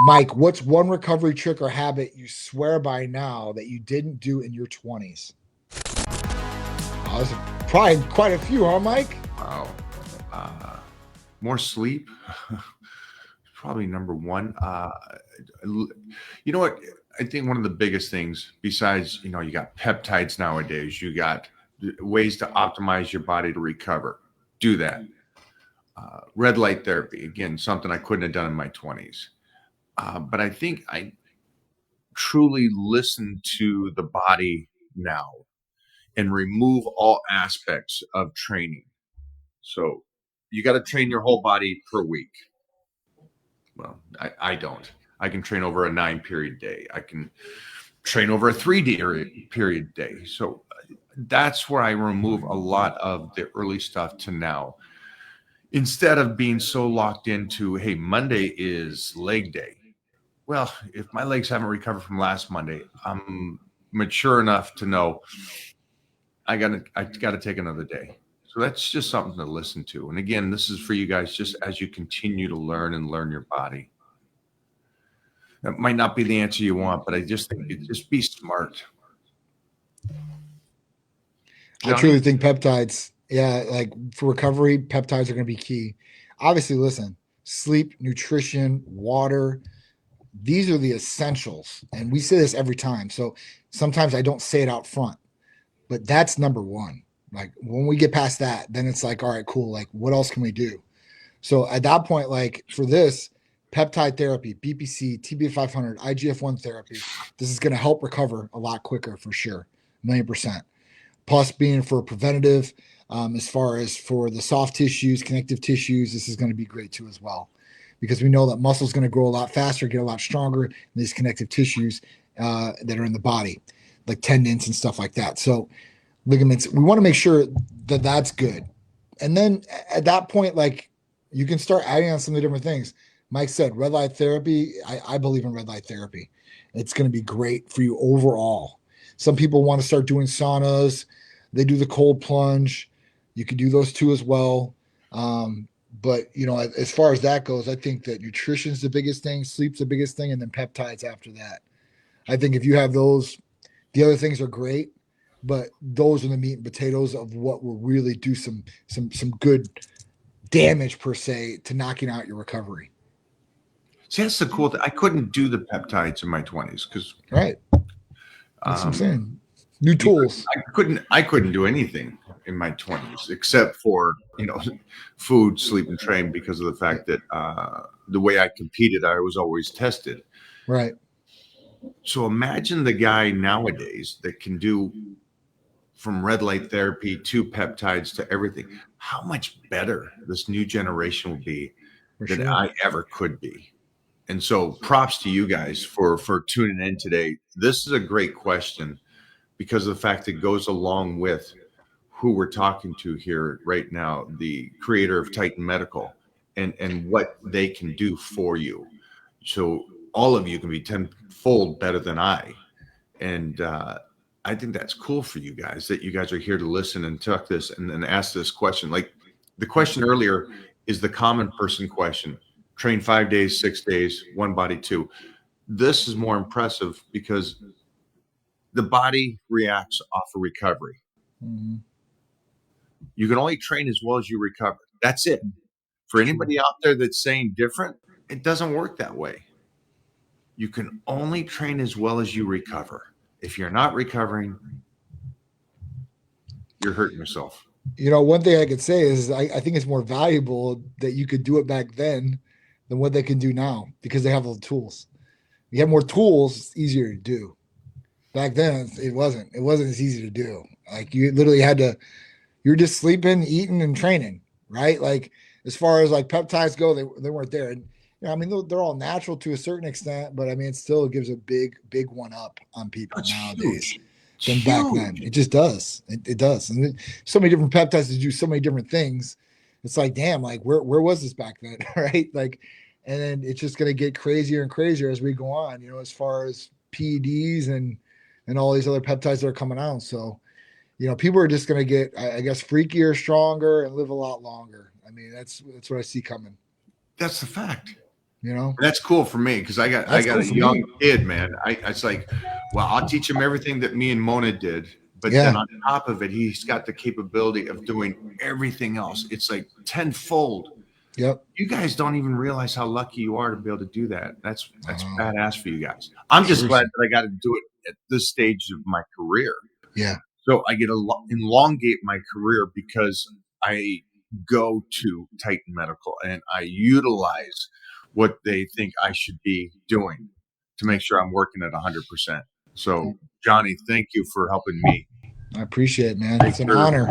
Mike, what's one recovery trick or habit you swear by now that you didn't do in your 20s? Oh, there's probably quite a few, huh, Mike? Wow. More sleep. Probably number one. You know what? I think one of the biggest things, besides, you got peptides nowadays, you got ways to optimize your body to recover. Do that. Red light therapy, again, something I couldn't have done in my 20s. But I think I truly listen to the body now and remove all aspects of training. So you got to train your whole body per week. Well, I don't. I can train over a 9-period day. I can train over a 3-period day. So that's where I remove a lot of the early stuff to now. Instead of being so locked into, hey, Monday is leg day. Well, if my legs haven't recovered from last Monday, I'm mature enough to know I gotta take another day. So that's just something to listen to. And again, this is for you guys just as you continue to learn and learn your body. That might not be the answer you want, but I just think just be smart. I truly think peptides, like for recovery, peptides are going to be key. Obviously, listen, sleep, nutrition, water, these are the essentials. And we say this every time. So sometimes I don't say it out front, but that's number one. Like when we get past that, then it's like, all right, cool. Like what else can we do? So at that point, like for this, peptide therapy, BPC, TB500, IGF-1 therapy, this is going to help recover a lot quicker for sure, 1,000,000%. Plus being for preventative, as far as for the soft tissues, connective tissues, this is going to be great too as well. Because we know that muscle is going to grow a lot faster, get a lot stronger in these connective tissues that are in the body, like tendons and stuff like that. So ligaments, we want to make sure that that's good. And then at that point, like you can start adding on some of the different things. Mike said, red light therapy. I believe in red light therapy. It's going to be great for you overall. Some people want to start doing saunas. They do the cold plunge. You can do those too as well. But, as far as that goes, I think that nutrition's the biggest thing, sleep's the biggest thing, and then peptides after that. I think if you have those, the other things are great, but those are the meat and potatoes of what will really do some good damage per se to knocking out your recovery. See, that's the cool thing. I couldn't do the peptides in my 20s because right. That's what I'm saying. New tools. I couldn't do anything in my 20s except for food, sleep, and train because of the fact that the way I competed, I was always tested. Right. So imagine the guy nowadays that can do from red light therapy to peptides to everything. How much better this new generation will be than I ever could be. And so props to you guys for tuning in today. This is a great question because of the fact it goes along with who we're talking to here right now, the creator of Titan Medical, and what they can do for you. So all of you can be tenfold better than I. And I think that's cool for you guys, that you guys are here to listen and talk this and then ask this question. Like the question earlier is the common person question. Train 5 days, 6 days, one body, 2. This is more impressive because the body reacts off of recovery. Mm-hmm. You can only train as well as you recover. That's it. For anybody out there that's saying different, it doesn't work that way. You can only train as well as you recover. If you're not recovering, you're hurting yourself. One thing I could say is I think it's more valuable that you could do it back then than what they can do now because they have all the tools. You have more tools, it's easier to do. Back then, it wasn't. It wasn't as easy to do. Like you literally you're just sleeping, eating, and training, right? Like as far as like peptides go, they weren't there. And they're all natural to a certain extent, but it still gives a big one up on people nowadays than back then. It just does. It does. And so many different peptides to do so many different things. It's like, damn, like where was this back then, right? Like, and then it's just gonna get crazier and crazier as we go on. As far as PEDs and all these other peptides that are coming out. So, people are just gonna get, I guess, freakier, stronger, and live a lot longer. That's what I see coming. That's the fact. You know, That's cool for me because I got that's cool a for young me. kid, man. It's like, well, I'll teach him everything that me and Mona did, but then Yeah. on top of it, he's got the capability of doing everything else. It's like tenfold. Yep. You guys don't even realize how lucky you are to be able to do that. That's Wow. badass for you guys. I'm just glad Seriously. that I got to do it at this stage of my career. Yeah. So I get to elongate my career because I go to Titan Medical and I utilize what they think I should be doing to make sure I'm working at 100%. So, Johnny, thank you for helping me I appreciate it, man. make It's an sure honor.